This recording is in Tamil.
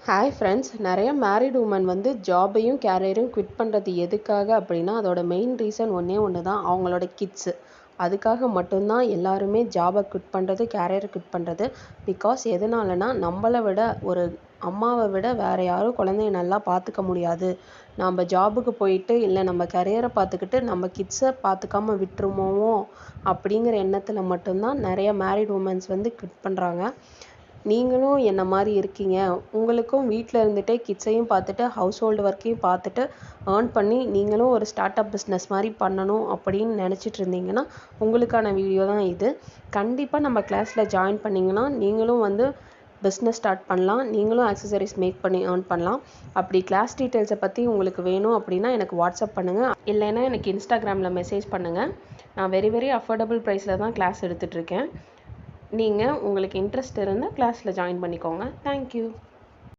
ஹாய் ஃப்ரெண்ட்ஸ், நிறைய மேரிட் உமன் வந்து ஜாபையும் கேரியரையும் குவிட் பண்ணுறது எதுக்காக அப்படின்னா அதோட மெயின் ரீசன் ஒன்று தான், அவங்களோட கிட்ஸு. அதுக்காக மட்டும்தான் எல்லாருமே ஜாபை குவிட் பண்ணுறது, கேரியரை குவிட் பண்ணுறது. பிகாஸ் எதனாலனா, நம்மளை விட ஒரு அம்மாவை விட வேறு யாரும் குழந்தைய நல்லா பார்த்துக்க முடியாது, நம்ம ஜாபுக்கு போயிட்டு இல்லை நம்ம கரியரை பார்த்துக்கிட்டு நம்ம கிட்ஸை பார்த்துக்காம விட்டுருமோ அப்படிங்கிற எண்ணத்தில் மட்டும்தான் நிறைய மேரிட் உமன்ஸ் வந்து குவிட் பண்ணுறாங்க. நீங்களும் என்ன மாதிரி இருக்கீங்க, உங்களுக்கும் வீட்டில் இருந்துகிட்டே கிட்ஸையும் பார்த்துட்டு ஹவுஸ் ஹோல்டு ஒர்க்கையும் பார்த்துட்டு ஏர்ன் பண்ணி நீங்களும் ஒரு ஸ்டார்ட் அப் பிஸ்னஸ் மாதிரி பண்ணணும் அப்படின்னு நினச்சிட்டு இருந்தீங்கன்னா உங்களுக்கான வீடியோ தான் இது. கண்டிப்பாக நம்ம கிளாஸில் ஜாயின் பண்ணிங்கன்னா நீங்களும் வந்து பிஸ்னஸ் ஸ்டார்ட் பண்ணலாம், நீங்களும் ஆக்சசரிஸ் மேக் பண்ணி ஏர்ன் பண்ணலாம். அப்படி கிளாஸ் டீட்டெயில்ஸை பற்றி உங்களுக்கு வேணும் அப்படின்னா எனக்கு வாட்ஸ்அப் பண்ணுங்கள், இல்லைன்னா எனக்கு இன்ஸ்டாகிராமில் மெசேஜ் பண்ணுங்கள். நான் வெரி அஃபோர்டபுள் ப்ரைஸில் தான் கிளாஸ் எடுத்துகிட்ருக்கேன். நீங்கள் உங்களுக்கு இன்ட்ரெஸ்ட் இருந்தால் கிளாஸில் ஜாயின் பண்ணிக்கோங்க. தேங்க்யூ.